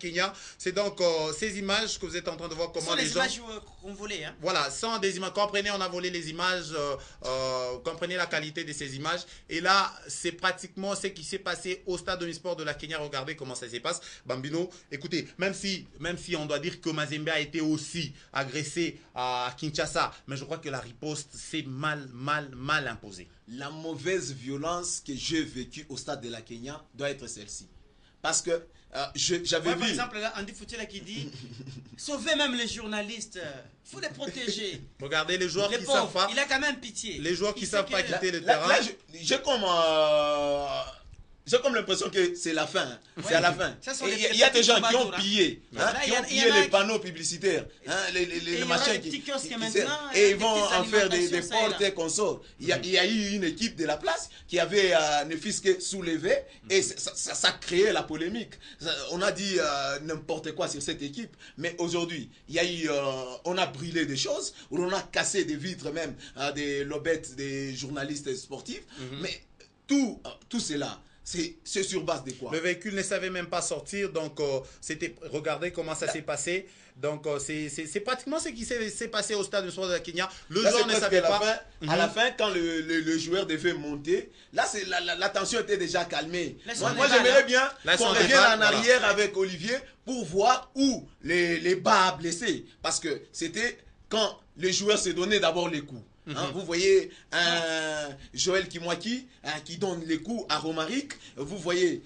Kenya. C'est donc ces images que vous êtes en train de voir comment les gens... Ce sont les images qu'on volait. Hein. Voilà, sans des images. Comprenez, on a volé les images, comprenez la qualité de ces images. Et là, c'est pratiquement ce qui s'est passé au stade omnisport de la Kenya. Regardez comment ça se passe. Bambino, écoutez, même si on doit dire que Mazembe a été aussi agressé à Kinshasa, mais je crois que la riposte s'est mal imposée. La mauvaise violence que j'ai vécue au stade de la Kenya doit être celle-ci. Parce que j'avais vu... Par exemple, là, Andy Foutila qui dit « Sauvez même les journalistes, il faut les protéger. » Regardez les joueurs les qui pauvres, savent pas... Il a quand même pitié. Les joueurs qui ne savent pas quitter le terrain... Là, j'ai comme l'impression que c'est la fin. Hein. Ouais. C'est à la fin. Il y a des gens qui ont pillé, les panneaux publicitaires, les machins qui et ils vont en faire des portes et consorts. Il y a eu une équipe de la place qui avait ne fût-ce que soulevé et ça créait la polémique. On a dit n'importe quoi sur cette équipe, mais aujourd'hui, il y a eu, on a brûlé des choses, on a cassé des vitres même, des lobettes des journalistes sportifs, mais tout cela. C'est sur base de quoi? Le véhicule ne savait même pas sortir, donc regardez comment ça s'est passé. Donc c'est pratiquement ce qui s'est passé au stade de sport de la Kenya. Le joueur ne savait pas. À la fin, quand le joueur devait monter, là la tension était déjà calmée. Moi j'aimerais bien qu'on revienne en arrière avec Olivier pour voir où les bas blessés. Parce que c'était quand les joueurs se donnaient d'abord les coups. Hein, vous voyez Joël Kimwaki qui donne les coups à Romaric. Vous voyez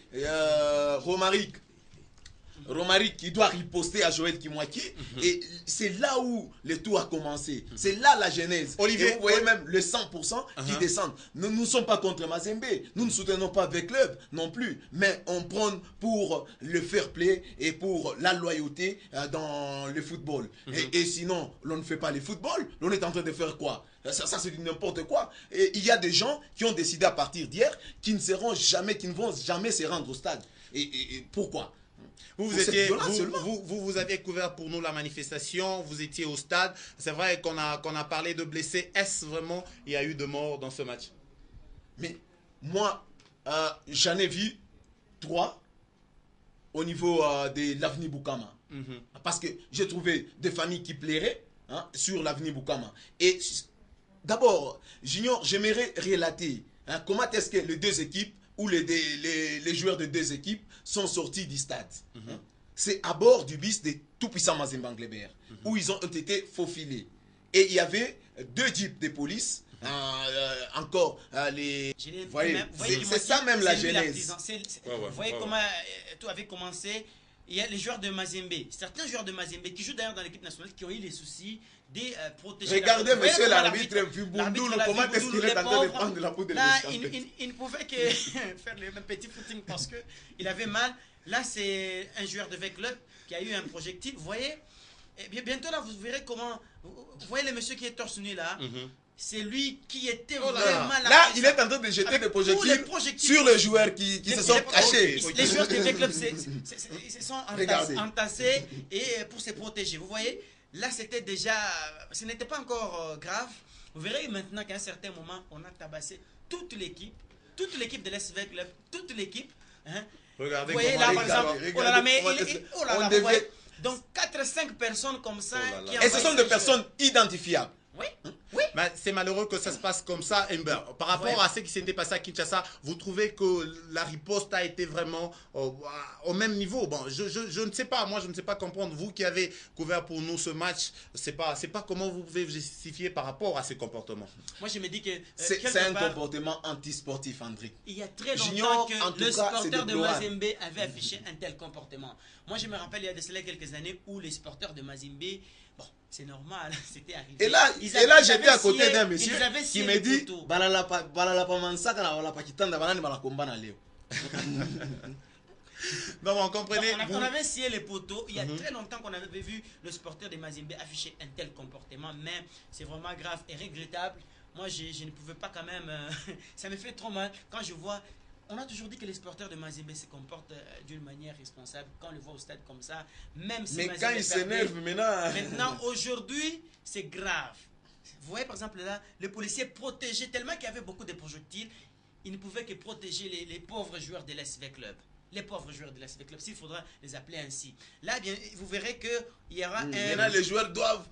Romaric qui doit riposter à Joël Kimwaki. Et c'est là où le tout a commencé. C'est là la genèse. Olivier, et vous voyez même les 100% qui descendent. Nous ne sommes pas contre Mazembe. Nous ne soutenons pas avec club non plus. Mais on prend pour le fair play et pour la loyauté dans le football. Et sinon, l'on ne fait pas le football. L'on est en train de faire quoi? Ça c'est n'importe quoi. Et il y a des gens qui ont décidé à partir d'hier qui ne vont jamais se rendre au stade. Et pourquoi? Vous aviez couvert pour nous la manifestation, vous étiez au stade. C'est vrai qu'on a parlé de blessés. Est-ce vraiment il y a eu de morts dans ce match? Mais moi, j'en ai vu 3 au niveau de l'avenue Boukama. Parce que j'ai trouvé des familles qui plairaient sur l'avenue Boukama. Et d'abord, Junior, j'aimerais relater comment est-ce que les deux équipes ou les joueurs de deux équipes sont sortis du stade. C'est à bord du bus de tout-puissant Mazembe Anglebert, où ils ont été faufilés. Et il y avait 2 jeeps de police, encore les... Vous voyez, c'est ça même la genèse. Vous voyez comment tout avait commencé. Il y a les joueurs de Mazembe, certains joueurs de Mazembe qui jouent d'ailleurs dans l'équipe nationale qui ont eu les soucis de protéger. Regardez monsieur l'arbitre Vubundoul, comment est-ce qu'il est en train de prendre la poudre de l'échappée. Il ne pouvait que faire le même petit footing parce qu'il avait mal. Là, c'est un joueur de V-Club qui a eu un projectile. Vous voyez, et bientôt là, vous verrez comment... Vous voyez le monsieur qui est torse nu là c'est lui qui était vraiment là, il est en train de jeter des projectiles sur les joueurs qui se sont cachés. Les joueurs de V-Club se sont entassés et pour se protéger. Vous voyez, là, c'était déjà... Ce n'était pas encore grave. Vous verrez maintenant qu'à un certain moment, on a tabassé toute l'équipe de l'SV Club, toute l'équipe. Regardez, vous voyez là, par exemple, donc 4-5 personnes comme ça. Et ce sont des personnes identifiables. Oui, oui. Mais c'est malheureux que ça se passe comme ça. Par rapport à ce qui s'était passé à Kinshasa, vous trouvez que la riposte a été vraiment au même niveau? Bon, je ne sais pas. Moi, je ne sais pas comprendre. Vous qui avez couvert pour nous ce match, c'est pas comment vous pouvez vous justifier par rapport à ces comportements. Moi, je me dis que c'est un comportement antisportif, André. Il y a très longtemps que le supporter de Mazembe avait affiché un tel comportement. Moi, je me rappelle il y a de cela quelques années où les supporters de Mazembe, bon, c'est normal, c'était arrivé. Et là, j'étais à côté d'un monsieur qui me dit non, vous comprenez. On avait scié les poteaux. Il y a très longtemps qu'on avait vu le supporter de Mazembe afficher un tel comportement. Mais c'est vraiment grave et regrettable. Moi, je ne pouvais pas quand même... ça me fait trop mal quand je vois... On a toujours dit que les supporters de Mazembe se comportent d'une manière responsable. Quand on les voit au stade comme ça, même si... Mais quand ils s'énervent maintenant... Maintenant, aujourd'hui, c'est grave. Vous voyez, par exemple, là, le policier protégé, tellement qu'il y avait beaucoup de projectiles, il ne pouvait que protéger les pauvres joueurs de l'SV Club. les pauvres joueurs de la SV Club, s'il faudra les appeler ainsi. Là, bien, vous verrez qu'il y aura Maintenant, les joueurs doivent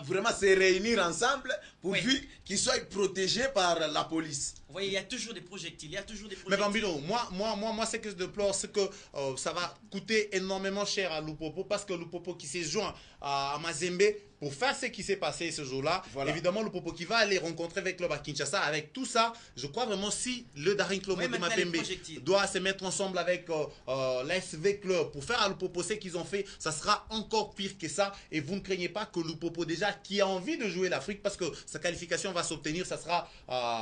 vraiment se réunir ensemble pour qu'ils soient protégés par la police. Vous voyez, il y a toujours des projectiles, il y a toujours des Mais projectiles. Bambino, moi, ce que je déplore, c'est que ça va coûter énormément cher à Lupopo parce que Lupopo qui s'est joint à Mazembe pour faire ce qui s'est passé ce jour-là. Voilà. Évidemment, Lupopo qui va aller rencontrer avec club à Kinshasa. Avec tout ça, je crois vraiment si le Daring Club de Mapembe doit se mettre ensemble avec l'ASV Club pour faire à Lupopo ce qu'ils ont fait, ça sera encore pire que ça. Et vous ne craignez pas que Lupopo déjà qui a envie de jouer l'Afrique parce que sa qualification va s'obtenir, ça sera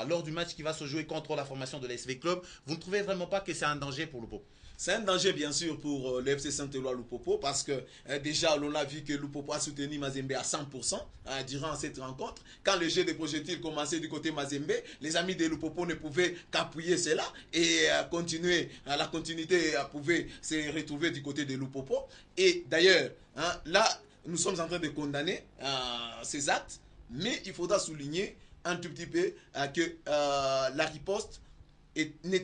lors du match qui va se jouer contre la formation de l'ASV Club. Vous ne trouvez vraiment pas que c'est un danger pour Lupopo? C'est un danger bien sûr pour le FC Saint-Éloi Lupopo parce que déjà l'on a vu que Lupopo a soutenu Mazembe à 100% durant cette rencontre. Quand le jeu de projectiles commençait du côté Mazembe, les amis de Lupopo ne pouvaient qu'appuyer cela et continuer. La continuité pouvait se retrouver du côté de Lupopo. Et d'ailleurs, là, nous sommes en train de condamner ces actes, mais il faudra souligner un tout petit peu que la riposte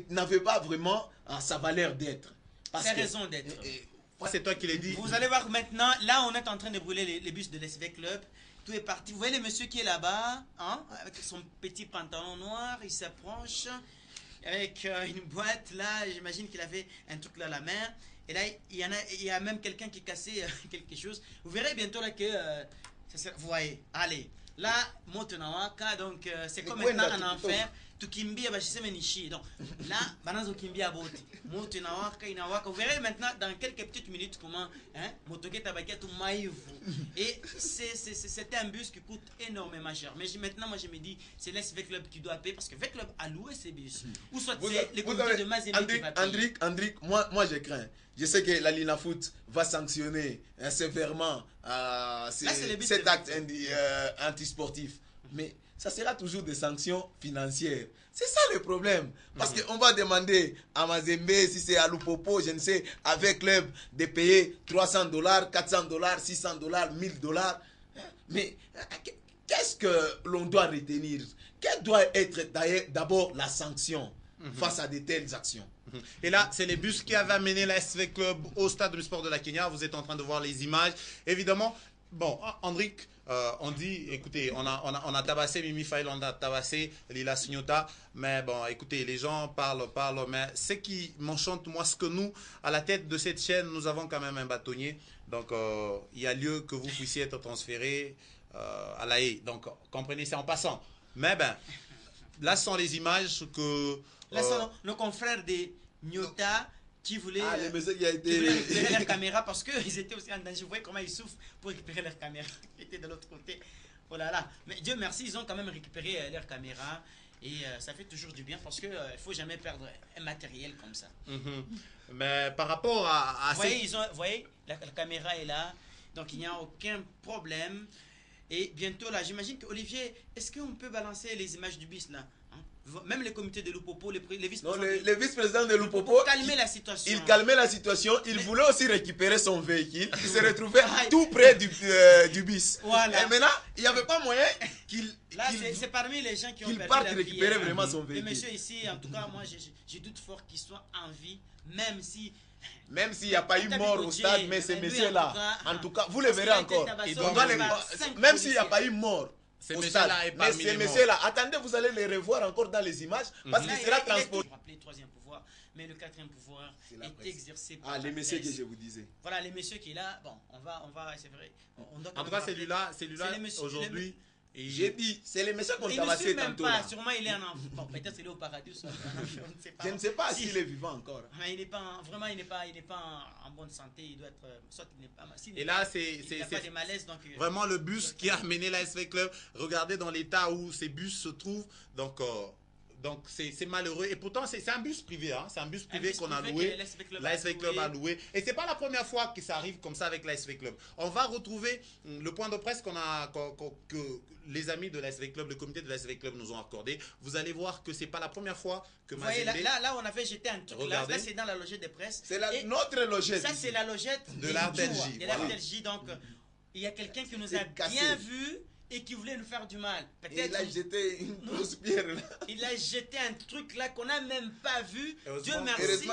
n'avait pas vraiment sa valeur d'être. C'est raison d'être. C'est toi qui l'as dit. Vous allez voir maintenant, là on est en train de brûler les bus de l'SV Club. Tout est parti. Vous voyez le monsieur qui est là-bas, hein, avec son petit pantalon noir, il s'approche avec une boîte là, j'imagine qu'il avait un truc là à la main. Et là, il y a même quelqu'un qui cassait quelque chose. Vous verrez bientôt là que... vous voyez, allez. Là, Motenawaka, donc c'est comme maintenant en enfer. Tukimbia bashiseme nishi. Donc là, banazo kimbia bote. Motenawaka, inawaka. Vous verrez maintenant dans quelques petites minutes comment Motoke Tabakia tout maïvu. Et c'est un bus qui coûte énormément cher. Mais maintenant, moi je me dis, c'est l'SV Club qui doit payer parce que V Club a loué ces bus. Ou soit c'est les comités de Mazembe qui va payer. Andrick, moi je crains. Je sais que la Lina Foot va sanctionner sévèrement cet acte antisportif. Mais ça sera toujours des sanctions financières. C'est ça le problème. Parce qu'on va demander à Mazembe, si c'est à Lupopo, je ne sais, avec club, de payer $300, $400, $600, $1000. Mais qu'est-ce que l'on doit retenir? Quelle doit être d'abord la sanction face à de telles actions? Et là, c'est les bus qui avaient amené la SV Club au stade du sport de la Kenya. Vous êtes en train de voir les images. Évidemment, bon, Andrick, on dit, écoutez, on a tabassé Mimi Faïl, on a tabassé Lila Signota, mais bon, écoutez, les gens parlent, mais ce qui m'enchante, moi, ce que nous, à la tête de cette chaîne, nous avons quand même un bâtonnier, donc il y a lieu que vous puissiez être transféré à la haie, donc comprenez, c'est en passant. Mais ben, là sont les images que... Là sont nos confrères des Nyota qui voulaient récupérer leur caméra parce qu'ils étaient aussi en danger. Vous voyez comment ils souffrent pour récupérer leur caméra qui était de l'autre côté. Oh là là. Mais Dieu merci, ils ont quand même récupéré leur caméra et ça fait toujours du bien parce qu'il ne faut jamais perdre un matériel comme ça. Mais par rapport à vous voyez, vous voyez la caméra est là, donc il n'y a aucun problème. Et bientôt là, j'imagine que Olivier, est-ce qu'on peut balancer les images du bus là? Même les comités de Lupopo, les vice-présidents. Les vice-présidents de Lupopo, calmer la situation. Il calmait la situation. Il voulait aussi récupérer son véhicule. Il se retrouvait tout près du bus. Voilà. Et maintenant, il n'y avait pas moyen qu'il... Là, c'est parmi les gens qui ont perdu parte la récupérer vie, vraiment son véhicule. Le monsieur ici, en tout cas, moi, je doute fort qu'il soit en vie, même si... Même s'il n'y a pas eu mort au stade, mais ces messieurs-là, en tout cas, vous le verrez encore. Même s'il n'y a pas eu mort au stade, mais ces messieurs-là, attendez, vous allez les revoir encore dans les images, parce qu'il sera transporté. Le troisième pouvoir, mais le quatrième pouvoir est exercé par les messieurs que je vous disais. Voilà, les messieurs qui est là, bon, on va, c'est vrai. En tout cas, celui-là, aujourd'hui... J'ai dit, c'est les messieurs qu'on tabassait tantôt. Sûrement il est en enfant. Bon, peut-être il est au paradis. Je ne sais pas s'il est vivant encore. Mais il n'est pas, vraiment, il n'est pas en bonne santé. Il doit être, soit il n'est pas. Et là, c'est vraiment le bus qui a amené la SV Club. Regardez dans l'état où ces bus se trouvent. Donc c'est malheureux. Et pourtant, c'est un bus privé. Hein? C'est un bus privé qu'on a loué. La SV Club a loué. Et ce n'est pas la première fois que ça arrive comme ça avec la SV Club. On va retrouver le point de presse que les amis de la SV Club, le comité de la SV Club nous ont accordé. Vous allez voir que ce n'est pas la première fois que Mazembe... Là, on avait jeté un truc. Là, c'est dans la logette de presse. C'est notre logette. Ça, c'est la logette de l'Artelji. De l'Artelji. Donc, il y a quelqu'un qui nous a bien vu et qui voulait nous faire du mal. Il a jeté une grosse pierre là. Il a jeté un truc là qu'on n'a même pas vu. Dieu merci.